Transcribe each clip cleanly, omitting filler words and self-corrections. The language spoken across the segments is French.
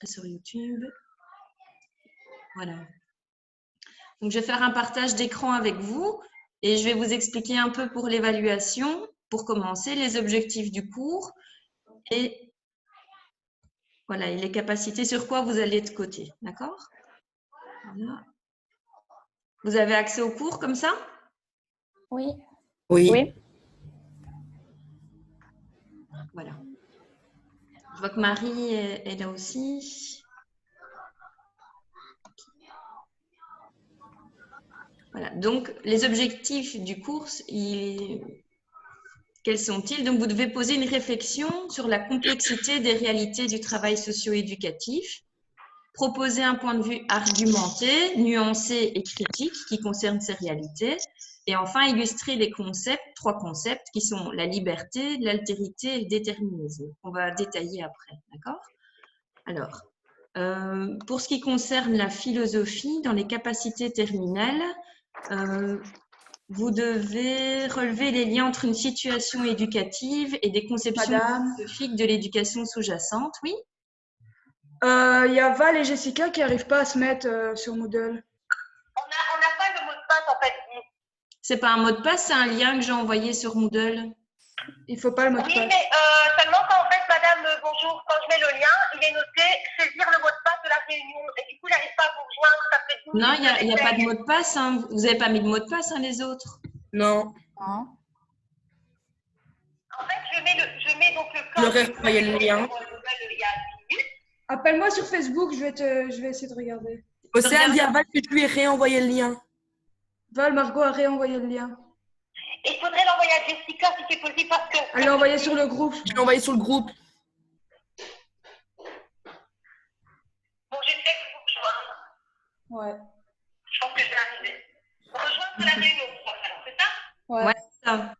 sur YouTube. Voilà. Donc, je vais faire un partage d'écran avec vous et je vais vous expliquer un peu pour l'évaluation, pour commencer, les objectifs du cours et, voilà, et les capacités sur quoi vous allez être coté. D'accord? Voilà. Vous avez accès au cours comme ça? Oui. Oui. Oui. Voilà. Je vois que Marie est là aussi. Voilà. Donc, les objectifs du cours, quels sont-ils? Donc, vous devez poser une réflexion sur la complexité des réalités du travail socio-éducatif, proposer un point de vue argumenté, nuancé et critique qui concerne ces réalités, et enfin illustrer les concepts, 3 concepts qui sont la liberté, l'altérité et le déterminisme. On va détailler après, d'accord? Alors, pour ce qui concerne la philosophie, dans les capacités terminales, vous devez relever les liens entre une situation éducative et des conceptions Madame. philosophiques de l'éducation sous-jacente, oui? Il y a Val et Jessica qui n'arrivent pas à se mettre sur Moodle. On n'a pas le mot de passe en fait. C'est pas un mot de passe, c'est un lien que j'ai envoyé sur Moodle. Il ne faut pas le mot de Oui, passe. mais seulement quand en fait, madame, bonjour, quand je mets le lien, il est noté saisir le mot de passe de la réunion. Et du coup, il n'arrive pas à vous rejoindre. Ça fait 12 Non, minutes il n'y a que pas de j'essaye. mot de passe. Hein. Vous n'avez pas mis de mot de passe, hein, les autres. Non. Non. En fait, je mets donc le Je leur ai code. envoyé le lien. Il y a 10 minutes. Appelle-moi sur Facebook, je vais essayer de regarder. Océane dit à Val que je lui ai réenvoyé le lien. Val, Margot a réenvoyé le lien. Et il faudrait l'envoyer à Jessica si c'est possible parce que. Elle l'a envoyé sur le groupe. Je l'ai envoyé sur le groupe. Bon, j'essaie de vous rejoindre. Ouais. Je pense que je vais arriver. Rejoindre la réunion, c'est ça? Ouais. Ouais, c'est ça.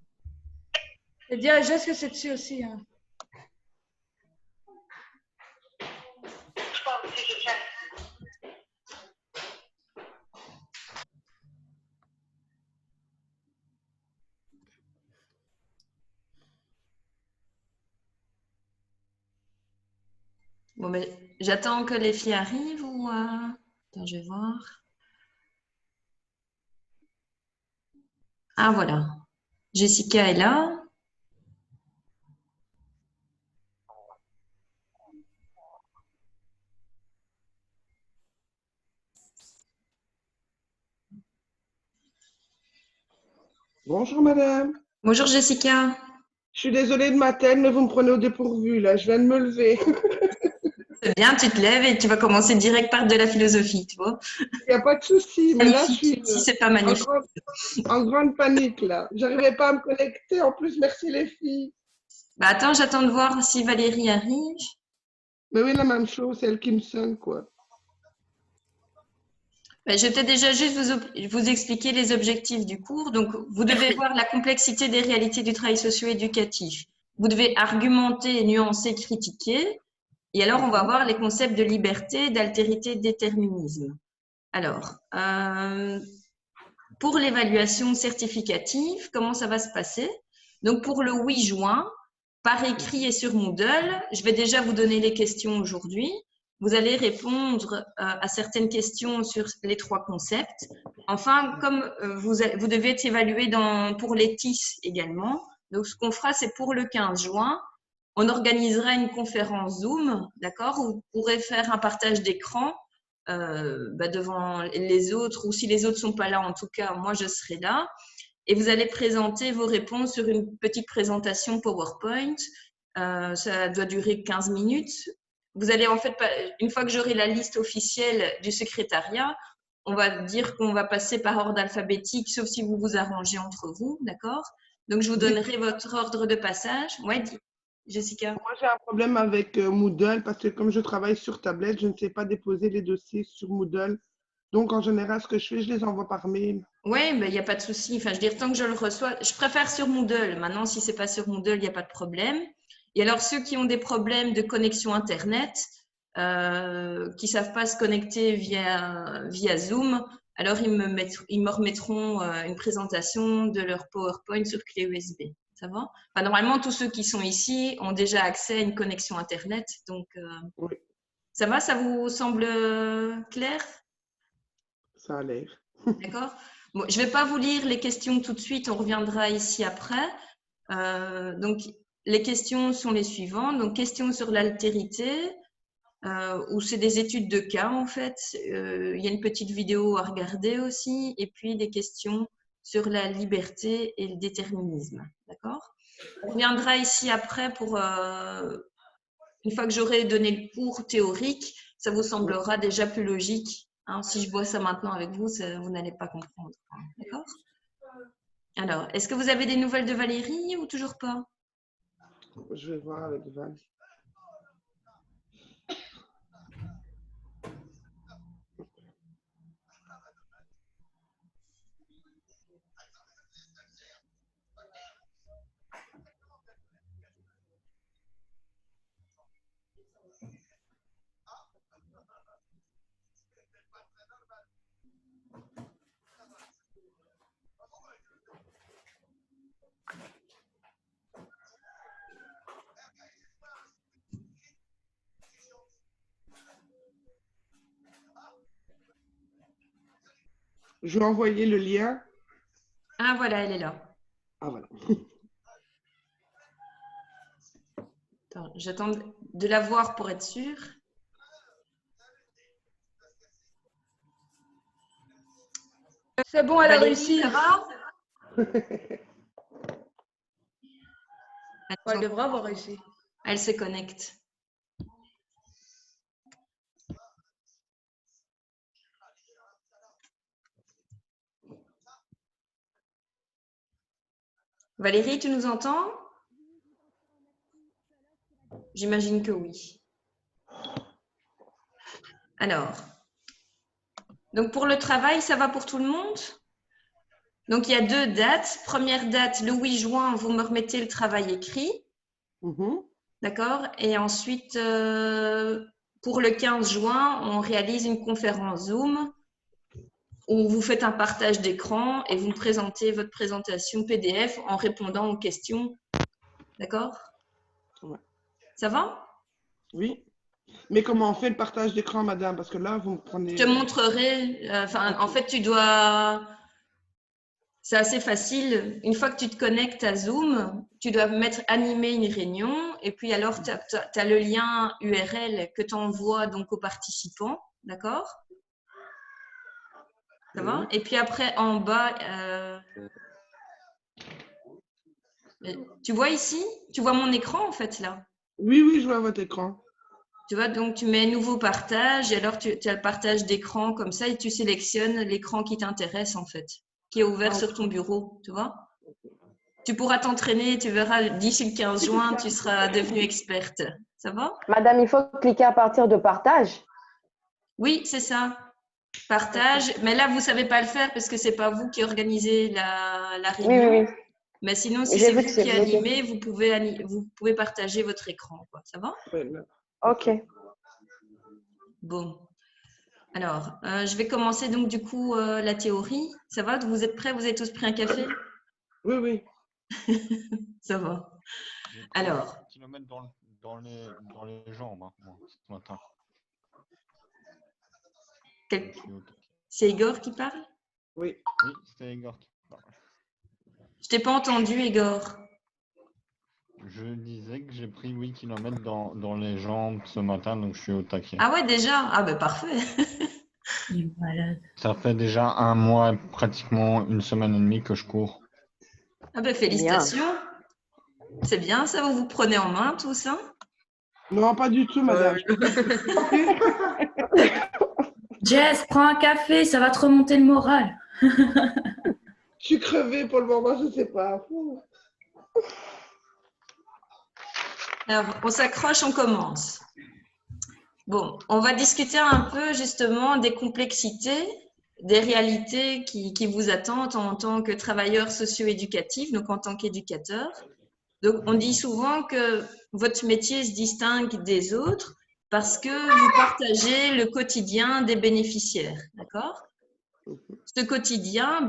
Et dis à Jess que c'est dessus aussi. Hein. Je pense que je gère. Bon, mais j'attends que les filles arrivent ou. Attends, je vais voir. Ah, voilà. Jessica est là. Bonjour madame. Bonjour Jessica. Je suis désolée de m'attendre, mais vous me prenez au dépourvu là. Je viens de me lever. C'est bien, tu te lèves et tu vas commencer direct par de la philosophie, tu vois. Il n'y a pas de souci, mais là je Magnifique. suis Si c'est pas en magnifique. grande panique là. J'arrivais pas à me connecter. En plus, merci les filles. Bah attends, j'attends de voir si Valérie arrive. Mais oui, la même chose, c'est elle qui me sonne quoi. Bah, je vais peut-être déjà juste vous expliquer les objectifs du cours. Donc, vous devez voir la complexité des réalités du travail socio-éducatif. Vous devez argumenter, nuancer, critiquer. Et alors, on va voir les concepts de liberté, d'altérité et de déterminisme. Alors, pour l'évaluation certificative, comment ça va se passer? Donc, pour le 8 juin, par écrit et sur Moodle, je vais déjà vous donner les questions aujourd'hui. Vous allez répondre à certaines questions sur les 3 concepts. Enfin, comme vous devez être évalué pour les TIS également. Donc, ce qu'on fera, c'est pour le 15 juin, on organisera une conférence Zoom, d'accord, où vous pourrez faire un partage d'écran devant les autres, ou si les autres ne sont pas là, en tout cas, moi, je serai là. Et vous allez présenter vos réponses sur une petite présentation PowerPoint. Ça doit durer 15 minutes. Vous allez en fait, une fois que j'aurai la liste officielle du secrétariat, on va dire qu'on va passer par ordre alphabétique, sauf si vous vous arrangez entre vous, d'accord? Donc, je vous donnerai votre ordre de passage. Ouais, Jessica. Moi, j'ai un problème avec Moodle parce que comme je travaille sur tablette, je ne sais pas déposer les dossiers sur Moodle. Donc, en général, ce que je fais, je les envoie par mail. Oui, mais il n'y a pas de souci. Enfin, je veux dire, tant que je le reçois, je préfère sur Moodle. Maintenant, si ce n'est pas sur Moodle, il n'y a pas de problème. Et alors, ceux qui ont des problèmes de connexion Internet, qui ne savent pas se connecter via Zoom, alors ils me remettront une présentation de leur PowerPoint sur clé USB. Ça va? Enfin, normalement, tous ceux qui sont ici ont déjà accès à une connexion Internet. Donc, Oui. Ça va, ça vous semble clair? Ça a l'air. D'accord. Bon, je ne vais pas vous lire les questions tout de suite, on reviendra ici après. Donc, les questions sont les suivantes. Donc, questions sur l'altérité, où c'est des études de cas en fait. Il y a une petite vidéo à regarder aussi, et puis des questions sur la liberté et le déterminisme. D'accord. On reviendra ici après pour, une fois que j'aurai donné le cours théorique, ça vous semblera déjà plus logique. Hein. Si je vois ça maintenant avec vous, vous n'allez pas comprendre. D'accord. Alors, est-ce que vous avez des nouvelles de Valérie ou toujours pas? Je vais voir avec Val. Je vais envoyer le lien. Ah voilà, elle est là. Ah voilà. Attends, j'attends de la voir pour être sûre. C'est bon, elle a Valérie, réussi. ça va? Ouais, elle devrait avoir réussi. Elle se connecte. Valérie, tu nous entends? J'imagine que oui. Alors, donc pour le travail, ça va pour tout le monde? Donc il y a 2 dates. Première date, le 8 juin, vous me remettez le travail écrit. D'accord? Et ensuite, pour le 15 juin, on réalise une conférence Zoom où vous faites un partage d'écran et vous me présentez votre présentation PDF en répondant aux questions. D'accord? Ouais. Ça va? Oui. Mais comment on fait le partage d'écran, madame? Parce que là, vous me prenez... Je te montrerai. En fait, tu dois... C'est assez facile. Une fois que tu te connectes à Zoom, tu dois mettre animer une réunion et puis alors tu as le lien URL que tu envoies donc aux participants. D'accord? Ça va? Et puis après, en bas, tu vois ici? Tu vois mon écran en fait là? Oui, oui, je vois votre écran. Tu vois, donc tu mets nouveau partage et alors tu as le partage d'écran comme ça et tu sélectionnes l'écran qui t'intéresse en fait, qui est ouvert sur ton bureau, tu vois. Tu pourras t'entraîner, tu verras, d'ici le 15 juin, tu seras devenue experte. Ça va? Madame, il faut cliquer à partir de partage. Oui, c'est ça. Partage. Mais là, vous ne savez pas le faire parce que ce n'est pas vous qui organisez la réunion. Oui. Mais sinon, si J'ai c'est vu vous que c'est qui bloqué. animez, vous pouvez partager votre écran. Quoi. Ça va? Ok. Bon. Alors, je vais commencer donc du coup la théorie. Ça va? Vous êtes prêts? Vous avez tous pris un café? Oui, oui. Ça va. Alors. Kilomètres dans les jambes, hein, moi, ce matin. C'est Igor qui parle? Oui. Oui, c'était Igor qui parle. Je t'ai pas entendu, Igor. Je disais que j'ai pris 8 km dans les jambes ce matin, donc je suis au taquet. Ah ouais, déjà? Ah ben parfait. Ça fait déjà un mois, pratiquement une semaine et demie que je cours. Ah ben félicitations. C'est bien ça, vous vous prenez en main tout ça? Non, pas du tout, madame. Jess, prends un café, ça va te remonter le moral. Je suis crevée pour le moment, je ne sais pas. Alors, on s'accroche, on commence. Bon, on va discuter un peu justement des complexités, des réalités qui vous attendent en tant que travailleur socio-éducatif, donc en tant qu'éducateur. Donc, on dit souvent que votre métier se distingue des autres parce que vous partagez le quotidien des bénéficiaires, d'accord? Ce quotidien,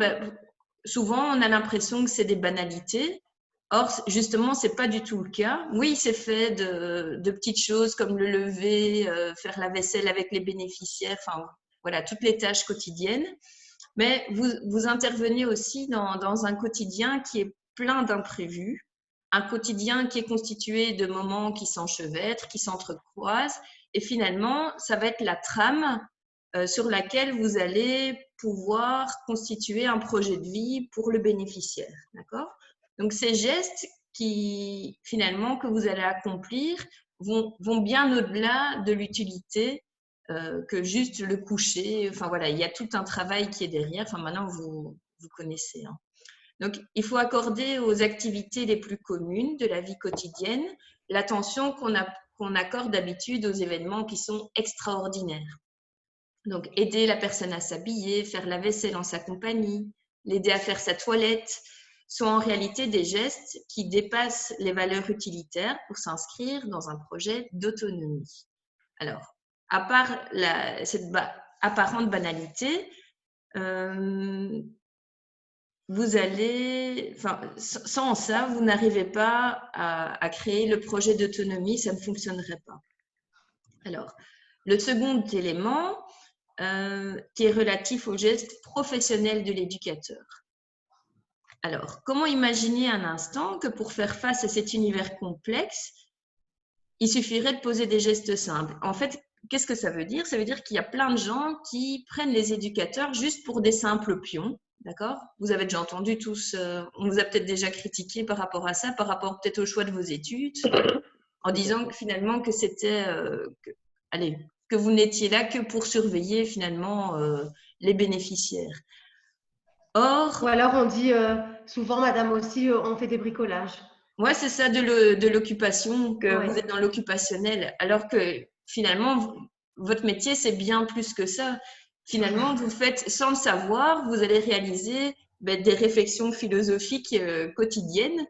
souvent, on a l'impression que c'est des banalités, Or, justement, ce n'est pas du tout le cas. Oui, c'est fait de petites choses comme le lever, faire la vaisselle avec les bénéficiaires, enfin, voilà, toutes les tâches quotidiennes. Mais vous intervenez aussi dans un quotidien qui est plein d'imprévus, un quotidien qui est constitué de moments qui s'enchevêtrent, qui s'entrecroisent, et finalement, ça va être la trame sur laquelle vous allez pouvoir constituer un projet de vie pour le bénéficiaire. D'accord ? Donc, ces gestes qui, finalement, que vous allez accomplir vont bien au-delà de l'utilité que juste le coucher. Enfin, voilà, il y a tout un travail qui est derrière. Enfin, maintenant, vous connaissez. Hein. Donc, il faut accorder aux activités les plus communes de la vie quotidienne l'attention qu'on accorde d'habitude aux événements qui sont extraordinaires. Donc, aider la personne à s'habiller, faire la vaisselle en sa compagnie, l'aider à faire sa toilette, sont en réalité des gestes qui dépassent les valeurs utilitaires pour s'inscrire dans un projet d'autonomie. Alors, à part cette apparente banalité, vous allez, enfin, sans ça, vous n'arrivez pas à créer le projet d'autonomie, ça ne fonctionnerait pas. Alors, le second élément qui est relatif au geste professionnel de l'éducateur. Alors, comment imaginer un instant que pour faire face à cet univers complexe, il suffirait de poser des gestes simples? En fait, qu'est-ce que ça veut dire? Ça veut dire qu'il y a plein de gens qui prennent les éducateurs juste pour des simples pions, d'accord? Vous avez déjà entendu tous, on vous a peut-être déjà critiqué par rapport à ça, par rapport peut-être au choix de vos études, en disant que finalement que c'était, que vous n'étiez là que pour surveiller finalement les bénéficiaires. Or, ou alors on dit souvent, madame aussi, on fait des bricolages. Ouais, c'est ça de l'occupation, que Ouais. vous êtes dans l'occupationnel, alors que finalement, votre métier, c'est bien plus que ça. Finalement, vous faites, sans le savoir, vous allez réaliser des réflexions philosophiques quotidiennes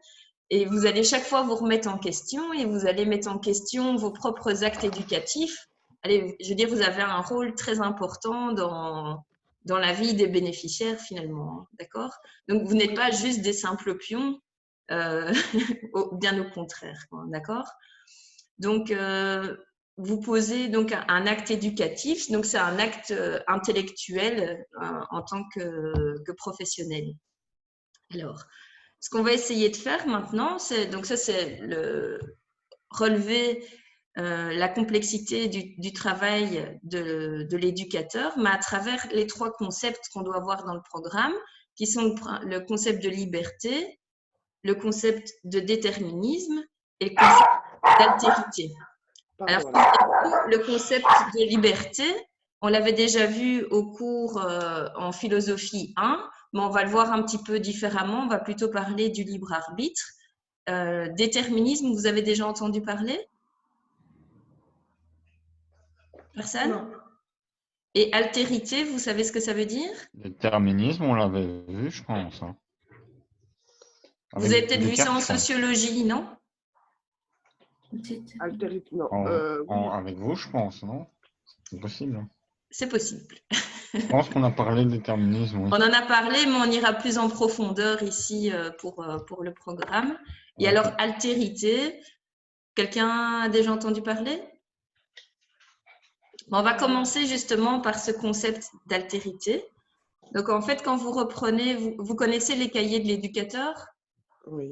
et vous allez chaque fois vous remettre en question et vous allez mettre en question vos propres actes éducatifs. Allez, je veux dire, vous avez un rôle très important dans la vie des bénéficiaires finalement, d'accord? Donc, vous n'êtes pas juste des simples pions, bien au contraire, d'accord? Donc, vous posez donc un acte éducatif, donc c'est un acte intellectuel en tant que professionnel. Alors, ce qu'on va essayer de faire maintenant, donc ça c'est relever la complexité du travail de l'éducateur, mais à travers les 3 concepts qu'on doit voir dans le programme, qui sont le concept de liberté, le concept de déterminisme et le concept d'altérité. Alors, le concept de liberté, on l'avait déjà vu au cours en philosophie 1, mais on va le voir un petit peu différemment. On va plutôt parler du libre arbitre. Déterminisme, vous avez déjà entendu parler? Personne? Non. Et altérité, vous savez ce que ça veut dire? Déterminisme, on l'avait vu, je pense. Hein. Vous avez peut-être vu ça en sociologie, non? Altérité, non. Avec vous, je pense, non? C'est possible. Hein. C'est possible. Je pense qu'on a parlé de déterminisme, oui. On en a parlé, mais on ira plus en profondeur ici pour le programme. Et alors, altérité, quelqu'un a déjà entendu parler? On va commencer justement par ce concept d'altérité. Donc, en fait, quand vous reprenez, vous connaissez les cahiers de l'éducateur? Oui.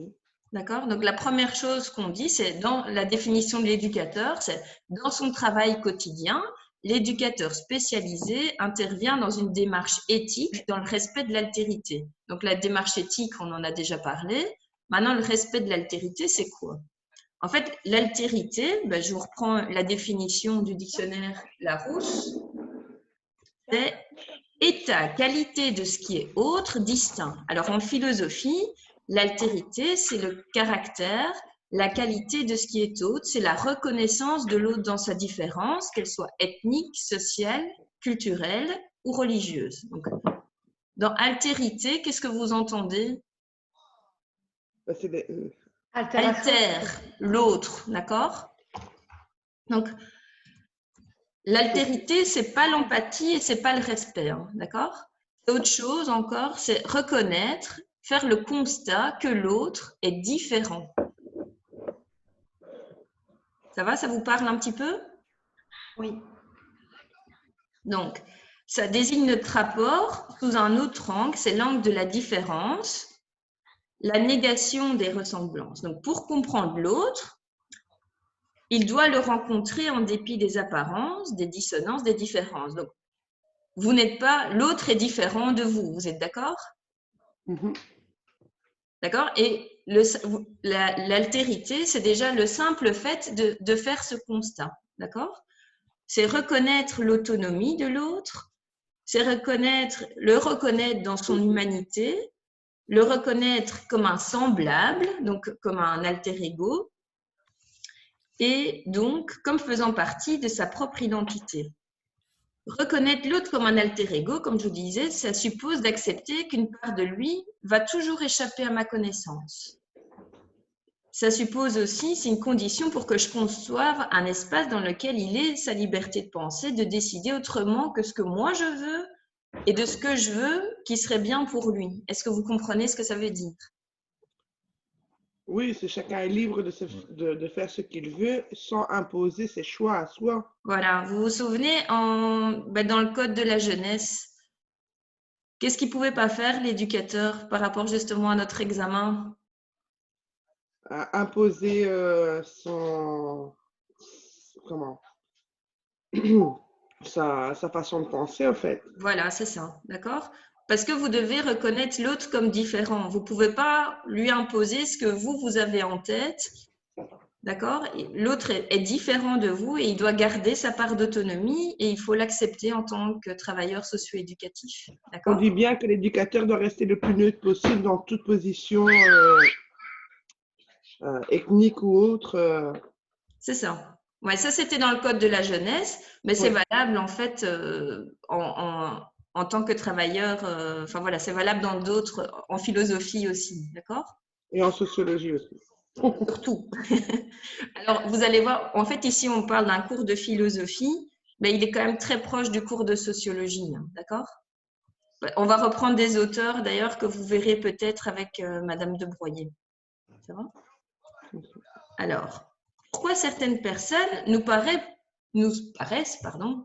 D'accord? Donc, la première chose qu'on dit, c'est dans la définition de l'éducateur, c'est dans son travail quotidien, l'éducateur spécialisé intervient dans une démarche éthique dans le respect de l'altérité. Donc, la démarche éthique, on en a déjà parlé. Maintenant, le respect de l'altérité, c'est quoi? En fait, l'altérité, je vous reprends la définition du dictionnaire Larousse, c'est état, qualité de ce qui est autre, distinct. Alors, en philosophie, l'altérité, c'est le caractère, la qualité de ce qui est autre, c'est la reconnaissance de l'autre dans sa différence, qu'elle soit ethnique, sociale, culturelle ou religieuse. Donc, dans altérité, qu'est-ce que vous entendez? Altère l'autre, d'accord? Donc, l'altérité, c'est pas l'empathie et c'est pas le respect, hein, d'accord? C'est autre chose encore, c'est reconnaître faire le constat que l'autre est différent. Ça va, ça vous parle un petit peu? Oui. Donc, ça désigne notre rapport sous un autre angle, c'est l'angle de la différence, la négation des ressemblances. Donc, pour comprendre l'autre, il doit le rencontrer en dépit des apparences, des dissonances, des différences. Donc, vous n'êtes pas, l'autre est différent de vous, vous êtes d'accord? D'accord? Et l'altérité, c'est déjà le simple fait de faire ce constat. D'accord? C'est reconnaître l'autonomie de l'autre, c'est le reconnaître dans son humanité, le reconnaître comme un semblable, donc comme un alter ego, et donc comme faisant partie de sa propre identité. Reconnaître l'autre comme un alter ego, comme je vous disais, ça suppose d'accepter qu'une part de lui va toujours échapper à ma connaissance. Ça suppose aussi, c'est une condition pour que je conçoive un espace dans lequel il ait sa liberté de penser, de décider autrement que ce que moi je veux et de ce que je veux qui serait bien pour lui. Est-ce que vous comprenez ce que ça veut dire? Oui, c'est chacun est libre de faire ce qu'il veut sans imposer ses choix à soi. Voilà, vous vous souvenez, dans le code de la jeunesse, qu'est-ce qu'il ne pouvait pas faire l'éducateur par rapport justement à notre examen? À imposer son... Comment? sa façon de penser, en fait. Voilà, c'est ça, d'accord? Parce que vous devez reconnaître l'autre comme différent. Vous ne pouvez pas lui imposer ce que vous avez en tête, d'accord? L'autre est différent de vous et il doit garder sa part d'autonomie et il faut l'accepter en tant que travailleur socio-éducatif, On d'accord? dit bien que l'éducateur doit rester le plus neutre possible dans toute position ethnique ou autre. C'est ça. Ouais, ça, c'était dans le code de la jeunesse, mais c'est valable en fait en tant que travailleur. Enfin voilà, c'est valable dans d'autres, en philosophie aussi, d'accord? Et en sociologie aussi. Surtout. Alors, vous allez voir, en fait, ici, on parle d'un cours de philosophie, mais il est quand même très proche du cours de sociologie, hein, d'accord? On va reprendre des auteurs, d'ailleurs, que vous verrez peut-être avec Madame de Broyer. Ça va? Alors, pourquoi certaines personnes nous paraissent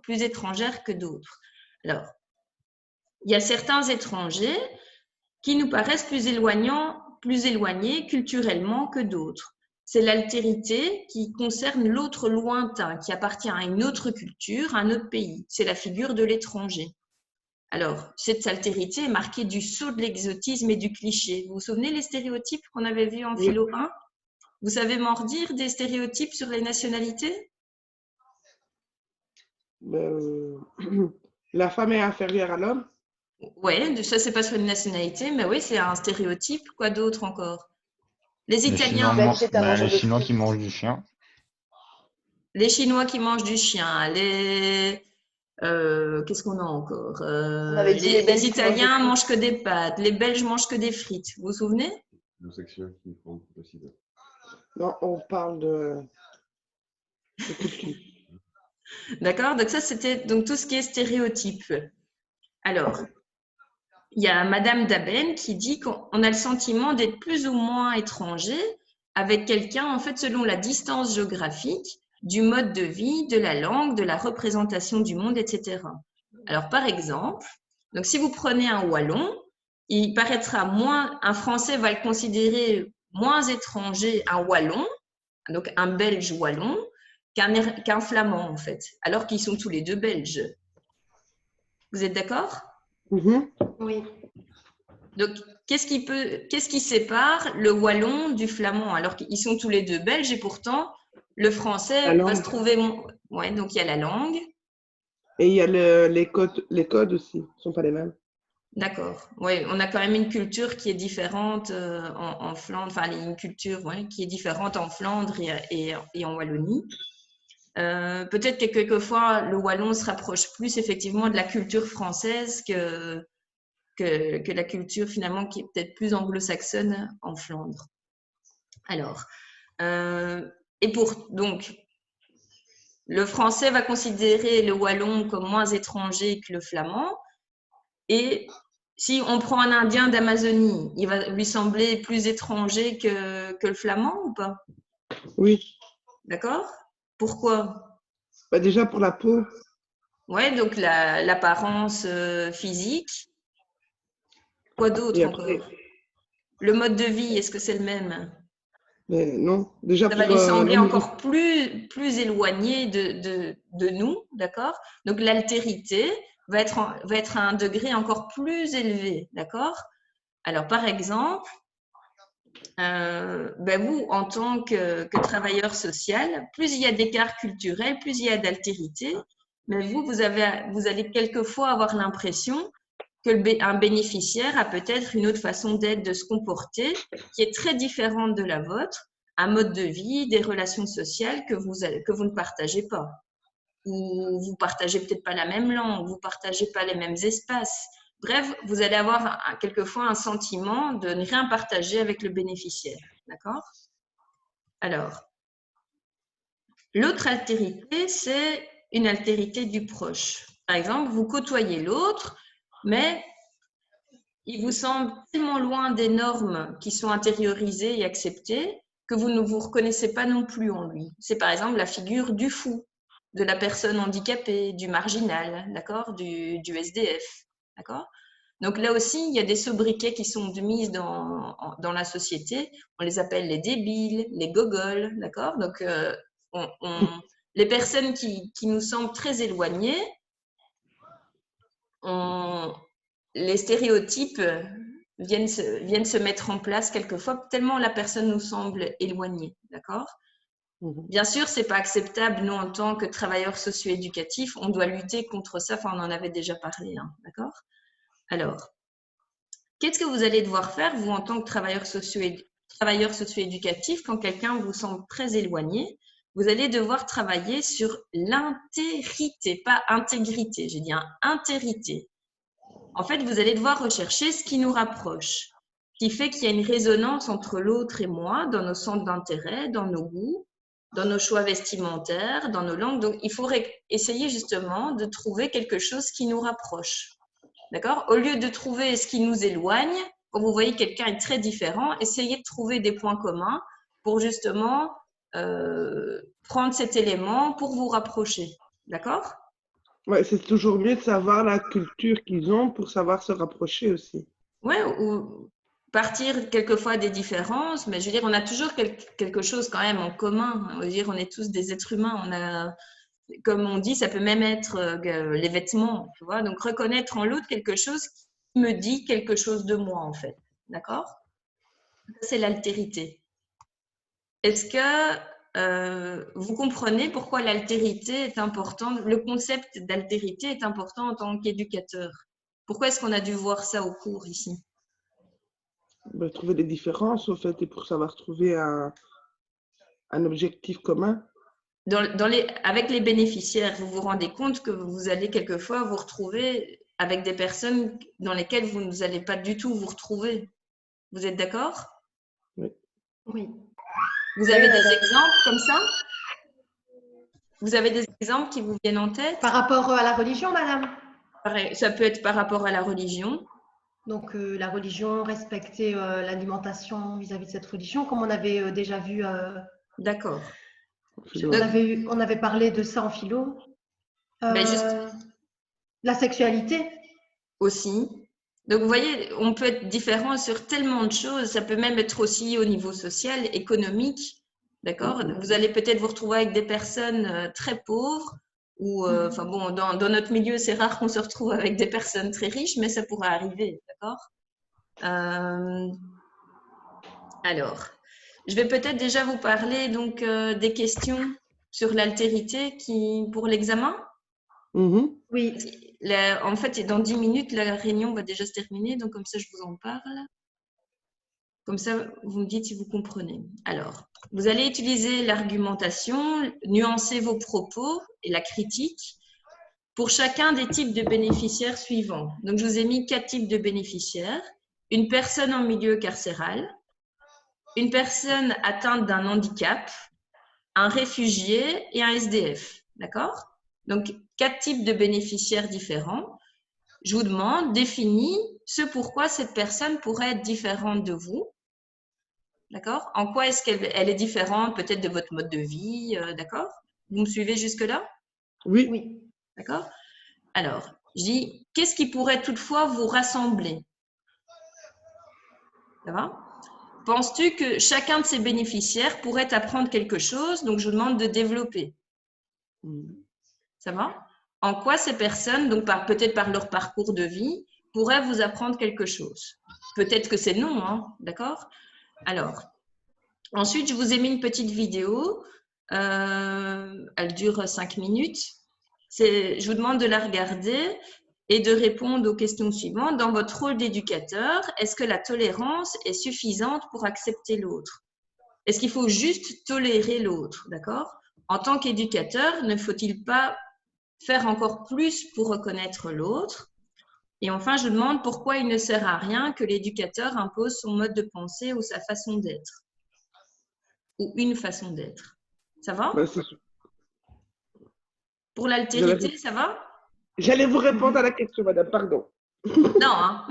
plus étrangères que d'autres? Alors, il y a certains étrangers qui nous paraissent plus éloignés culturellement que d'autres. C'est l'altérité qui concerne l'autre lointain, qui appartient à une autre culture, à un autre pays. C'est la figure de l'étranger. Alors, cette altérité est marquée du sceau de l'exotisme et du cliché. Vous vous souvenez les stéréotypes qu'on avait vus en philo 1? Vous savez m'en redire des stéréotypes sur les nationalités? La femme est inférieure à l'homme? Oui, ça, c'est pas sur une nationalité, mais oui, c'est un stéréotype. Quoi d'autre encore? Les Italiens. Les Chinois qui mangent du chien. Les Chinois qui mangent du chien. Qu'est-ce qu'on a encore? Les Italiens mangent que des pâtes. Les Belges mangent que des frites. Vous vous souvenez? Homosexuels qui font le sida. Non, on parle de culture. D'accord, donc ça, c'était donc tout ce qui est stéréotype. Alors, il y a Madame Daben qui dit qu'on a le sentiment d'être plus ou moins étranger avec quelqu'un, en fait, selon la distance géographique, du mode de vie, de la langue, de la représentation du monde, etc. Alors, par exemple, donc si vous prenez un Wallon, il paraîtra un Français va le considérer moins étranger, un Wallon, donc un Belge Wallon, qu'un Flamand, en fait, alors qu'ils sont tous les deux Belges. Vous êtes d'accord? Oui. Donc, qu'est-ce qui sépare le Wallon du Flamand, alors qu'ils sont tous les deux Belges et pourtant, le Français va se trouver… Ouais, donc il y a la langue. Et il y a les codes aussi, ne sont pas les mêmes. D'accord. Oui, on a quand même une culture qui est différente en Flandre, enfin une culture qui est différente en Flandre et en Wallonie. Peut-être que quelquefois, le Wallon se rapproche plus effectivement de la culture française que la culture finalement qui est peut-être plus anglo-saxonne en Flandre. Alors, donc, le français va considérer le Wallon comme moins étranger que le flamand. Et Si on prend un Indien d'Amazonie, il va lui sembler plus étranger que le flamand ou pas? Oui. D'accord? Pourquoi? Bah, déjà pour la peau. Ouais, donc l'apparence physique. Quoi d'autre Et après, encore? Le mode de vie, est-ce que c'est le même? mais non. Déjà Ça pour va lui sembler la nourriture. encore plus éloigné de nous, d'accord? Donc l'altérité va être à un degré encore plus élevé, d'accord? Alors par exemple, ben vous, en tant que travailleur social, plus il y a d'écart culturel, plus il y a d'altérité, mais vous allez quelquefois avoir l'impression que un bénéficiaire a peut-être une autre façon d'être, de se comporter, qui est très différente de la vôtre, un mode de vie, des relations sociales que vous ne partagez pas. Ou vous partagez peut-être pas la même langue, vous partagez pas les mêmes espaces. Bref, vous allez avoir quelquefois un sentiment de ne rien partager avec le bénéficiaire. D'accord? Alors, l'autre altérité, c'est une altérité du proche. Par exemple, vous côtoyez l'autre, mais il vous semble tellement loin des normes qui sont intériorisées et acceptées que vous ne vous reconnaissez pas non plus en lui. C'est par exemple la figure du fou, de la personne handicapée, du marginal, d'accord, du SDF, d'accord. Donc là aussi, il y a des sobriquets qui sont mis dans la société. On les appelle les débiles, les gogoles, d'accord. Donc les personnes qui nous semblent très éloignées, les stéréotypes viennent se mettre en place quelquefois, tellement la personne nous semble éloignée, d'accord? Bien sûr, ce n'est pas acceptable, nous, en tant que travailleurs socio-éducatifs, on doit lutter contre ça, enfin, on en avait déjà parlé, hein, d'accord? Alors, qu'est-ce que vous allez devoir faire, vous, en tant que travailleur socio-éducatif, quand quelqu'un vous semble très éloigné? Vous allez devoir travailler sur l'intérité, pas intégrité, j'ai dit intérité. En fait, vous allez devoir rechercher ce qui nous rapproche, ce qui fait qu'il y a une résonance entre l'autre et moi dans nos centres d'intérêt, dans nos goûts, dans nos choix vestimentaires, dans nos langues. Donc, il faudrait essayer justement de trouver quelque chose qui nous rapproche. D'accord? Au lieu de trouver ce qui nous éloigne, quand vous voyez quelqu'un est très différent, essayez de trouver des points communs pour justement prendre cet élément pour vous rapprocher. D'accord? Ouais, c'est toujours mieux de savoir la culture qu'ils ont pour savoir se rapprocher aussi. Oui, ou partir quelquefois des différences, mais je veux dire, on a toujours quelque chose quand même en commun. Je veux dire, on est tous des êtres humains. On a, comme on dit, ça peut même être les vêtements, tu vois. Donc, reconnaître en l'autre quelque chose qui me dit quelque chose de moi, en fait. D'accord? C'est l'altérité. Est-ce que vous comprenez pourquoi l'altérité est importante, le concept d'altérité est important en tant qu'éducateur? Pourquoi est-ce qu'on a dû voir ça au cours ici? Ben, trouver des différences, au fait, et pour savoir trouver un objectif commun. Avec les bénéficiaires, vous vous rendez compte que vous allez quelquefois vous retrouver avec des personnes dans lesquelles vous n'allez pas du tout vous retrouver. Vous êtes d'accord? Oui. Oui. Vous avez des exemples comme ça? Vous avez des exemples qui vous viennent en tête? Par rapport à la religion, madame? Ça peut être par rapport à la religion. Donc, la religion, respecter l'alimentation vis-à-vis de cette religion, comme on avait déjà vu. D'accord. On avait parlé de ça en philo. La sexualité aussi. Donc, vous voyez, on peut être différent sur tellement de choses. Ça peut même être aussi au niveau social, économique. D'accord? Vous allez peut-être vous retrouver avec des personnes très pauvres ou, enfin bon, dans notre milieu, c'est rare qu'on se retrouve avec des personnes très riches, mais ça pourrait arriver. D'accord? Alors, je vais peut-être déjà vous parler donc des questions sur l'altérité pour l'examen. Oui. En fait, dans 10 minutes, la réunion va déjà se terminer, donc comme ça, je vous en parle. Comme ça, vous me dites si vous comprenez. Alors, vous allez utiliser l'argumentation, nuancer vos propos et la critique pour chacun des types de bénéficiaires suivants. Donc, je vous ai mis 4 types de bénéficiaires. Une personne en milieu carcéral, une personne atteinte d'un handicap, un réfugié et un SDF. D'accord? Donc, 4 types de bénéficiaires différents. je vous demande, définis ce pourquoi cette personne pourrait être différente de vous. D'accord? En quoi est-ce qu'elle est différente peut-être de votre mode de vie? D'accord? Vous me suivez jusque-là? Oui. Oui. D'accord? Alors, je dis, qu'est-ce qui pourrait toutefois vous rassembler? Ça va? Penses-tu que chacun de ces bénéficiaires pourrait apprendre quelque chose? Donc, je vous demande de développer. Ça va? En quoi ces personnes, donc peut-être par leur parcours de vie, pourraient vous apprendre quelque chose? Peut-être que c'est non, hein? D'accord? Alors, ensuite, je vous ai mis une petite vidéo. Elle dure 5 minutes. Je vous demande de la regarder et de répondre aux questions suivantes. Dans votre rôle d'éducateur, est-ce que la tolérance est suffisante pour accepter l'autre? Est-ce qu'il faut juste tolérer l'autre? D'accord? En tant qu'éducateur, ne faut-il pas faire encore plus pour reconnaître l'autre? Et enfin, je demande pourquoi il ne sert à rien que l'éducateur impose son mode de pensée ou sa façon d'être. Ou une façon d'être. Ça va? Pour l'altérité, ça va? J'allais vous répondre à la question, madame, pardon. Non, hein?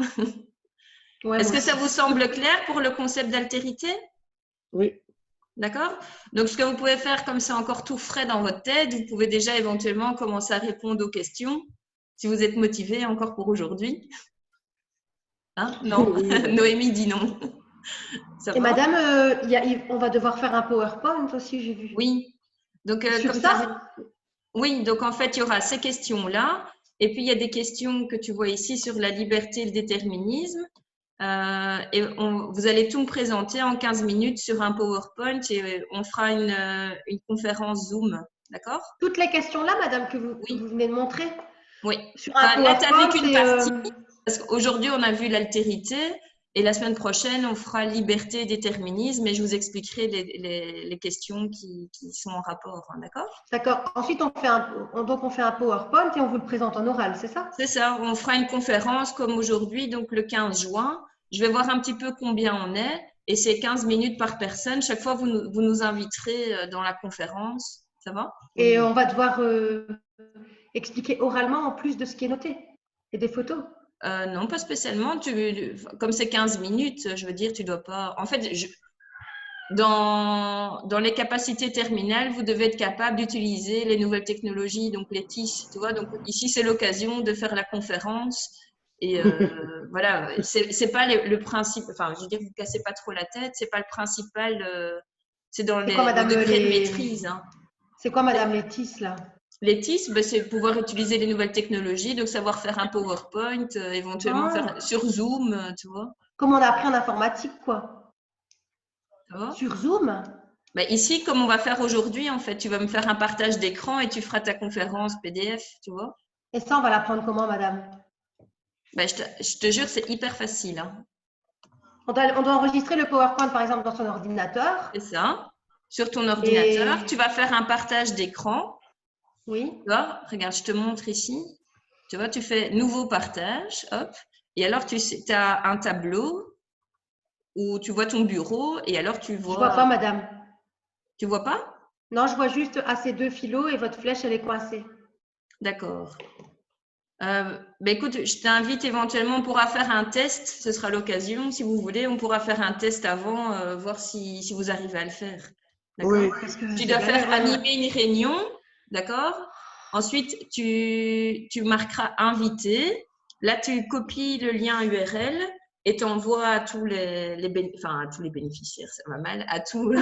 Est-ce que ça vous semble clair pour le concept d'altérité? Oui. D'accord? Donc, ce que vous pouvez faire, comme c'est encore tout frais dans votre tête, vous pouvez déjà éventuellement commencer à répondre aux questions, si vous êtes motivé encore pour aujourd'hui. Hein? Non? Noémie dit non. Ça Et va? madame, on va devoir faire un PowerPoint aussi, j'ai vu. Oui. Donc, Sur comme ça? Oui, donc en fait, il y aura ces questions-là. Et puis, il y a des questions que tu vois ici sur la liberté et le déterminisme. Vous allez tout me présenter en 15 minutes sur un PowerPoint et on fera une conférence Zoom. D'accord? Toutes les questions-là, madame, que vous venez de montrer? Oui. Sur un Là, tu n'as vu PowerPoint qu'une partie. Parce qu'aujourd'hui, on a vu l'altérité. Et la semaine prochaine, on fera liberté et déterminisme et je vous expliquerai les questions qui sont en rapport. Hein, d'accord? D'accord. Ensuite, on fait un PowerPoint et on vous le présente en oral, c'est ça? C'est ça. On fera une conférence comme aujourd'hui, donc le 15 juin. Je vais voir un petit peu combien on est et c'est 15 minutes par personne. Chaque fois, vous nous inviterez dans la conférence. Ça va? Et on va devoir expliquer oralement en plus de ce qui est noté et des photos. Non, pas spécialement. Comme c'est 15 minutes, je veux dire, tu dois pas… En fait, dans les capacités terminales, vous devez être capable d'utiliser les nouvelles technologies, donc les TIS, tu vois. Donc ici, c'est l'occasion de faire la conférence. Et voilà, c'est pas le principe… Enfin, je veux dire, vous ne cassez pas trop la tête. C'est pas le principal… c'est dans les degrés de maîtrise. Hein. C'est quoi, madame, les TIS, là? Les TIS, ben, c'est pouvoir utiliser les nouvelles technologies, donc savoir faire un PowerPoint, éventuellement faire sur Zoom, tu vois. Comme on a appris en informatique, quoi. Sur Zoom? Ben, ici, comme on va faire aujourd'hui, en fait, tu vas me faire un partage d'écran et tu feras ta conférence PDF, tu vois. Et ça, on va l'apprendre comment, madame? Ben, je te jure, c'est hyper facile. Hein. On doit enregistrer le PowerPoint, par exemple, dans son ordinateur. C'est ça. Sur ton ordinateur, tu vas faire un partage d'écran. Oui. Tu vois, regarde, je te montre ici. Tu vois, tu fais nouveau partage, hop. Et alors, tu as un tableau où tu vois ton bureau et alors tu vois… Je vois pas, madame. Tu vois pas? Non, je vois juste AC2 philo et votre flèche, elle est coincée. D'accord. Ben écoute, je t'invite éventuellement, on pourra faire un test. Ce sera l'occasion, si vous voulez. On pourra faire un test avant, voir si vous arrivez à le faire. D'accord? Oui. Tu dois faire animer une réunion. D'accord? Ensuite, tu marqueras invité. Là, tu copies le lien URL et tu envoies à tous les bénéficiaires, ça va mal, à tous…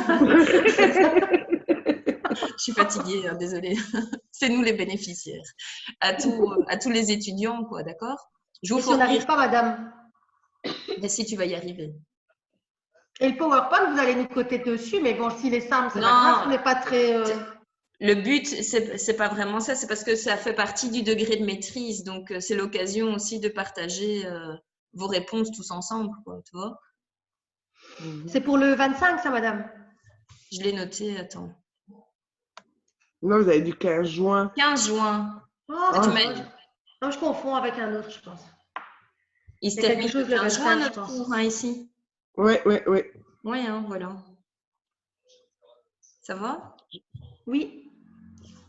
Je suis fatiguée, hein, désolée. C'est nous les bénéficiaires. À tous les étudiants, quoi, d'accord? Si on n'arrive pas, madame. Mais si, tu vas y arriver. Et le PowerPoint, vous allez nous coter dessus, mais bon, s'il est simple, c'est pas grave, on n'est pas très… Le but, c'est pas vraiment ça, c'est parce que ça fait partie du degré de maîtrise. Donc, c'est l'occasion aussi de partager vos réponses tous ensemble, quoi, tu vois. C'est pour le 25, ça, madame? Je l'ai noté, attends. Non, vous avez dit 15 juin. 15 juin. Oh, non, je confonds avec un autre, je pense. Il se termine le 15 juin, notre cours, hein, ici. Oui. Oui, hein, voilà. Ça va? Oui.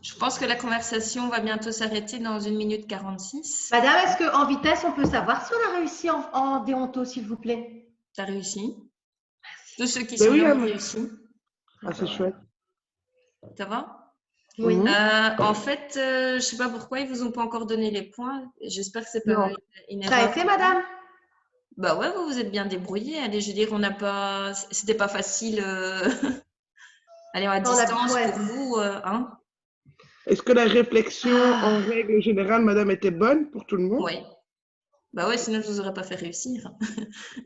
Je pense que la conversation va bientôt s'arrêter dans 1 minute 46. Madame, est-ce qu'en vitesse, on peut savoir si on a réussi en déonto, s'il vous plaît? Tu as réussi. Tous ceux qui Ben sont oui, là ont maman. réussi. Ah, c'est chouette. Ça va? Oui. Mhm. En fait, je ne sais pas pourquoi ils ne vous ont pas encore donné les points. J'espère que c'est pas Non. une Ça a erreur. été, madame? Bah ouais, vous vous êtes bien débrouillés. Allez, je veux dire, on n'a pas, c'était pas facile. Allez, à On a- distance ouais. pour vous, hein? Est-ce que la réflexion, en règle générale, madame, était bonne pour tout le monde? Oui. Bah ouais, sinon je vous aurais pas fait réussir.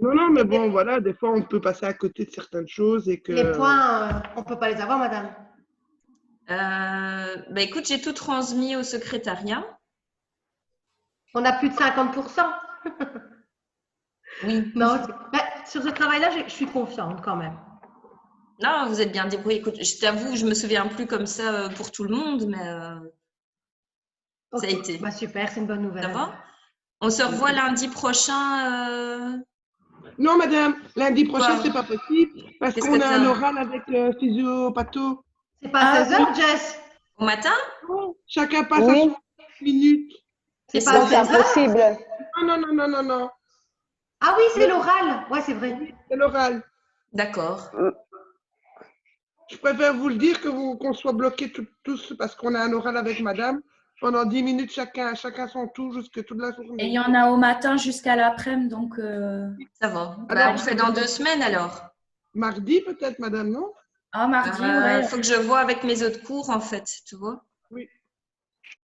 Non, non, mais bon, voilà, des fois, on peut passer à côté de certaines choses et que... Les points, on ne peut pas les avoir, madame. Bah écoute, j'ai tout transmis au secrétariat. On a plus de 50%. Oui. Non, sur ce travail-là, je suis confiante quand même. Non, vous êtes bien débrouillés. Écoute, je t'avoue, je me souviens plus comme ça pour tout le monde, mais ça a Ok. été. Bah, super, c'est une bonne nouvelle. Ça va? On se revoit lundi prochain. Non, madame, lundi prochain, Quoi? c'est pas possible parce Qu'est-ce qu'on que a un t'as? oral avec physio-patho. C'est pas à 16h, Jess? Au matin? Chacun passe à Oui. son minute. Et C'est pas à C'est 16h? impossible. Non, non, non, non, non, non. Ah oui, c'est l'oral. Ouais, c'est vrai. C'est l'oral. D'accord. Je préfère vous le dire que qu'on soit bloqués tous parce qu'on a un oral avec madame pendant 10 minutes chacun son tour jusque toute la Et journée. il y en a au matin jusqu'à l'après-midi, donc Ça va. Bah, Alors, on le fait dans 2 semaines alors. Mardi peut-être, madame, non? mardi, ouais. Faut que je vois avec mes autres cours en fait, tu vois.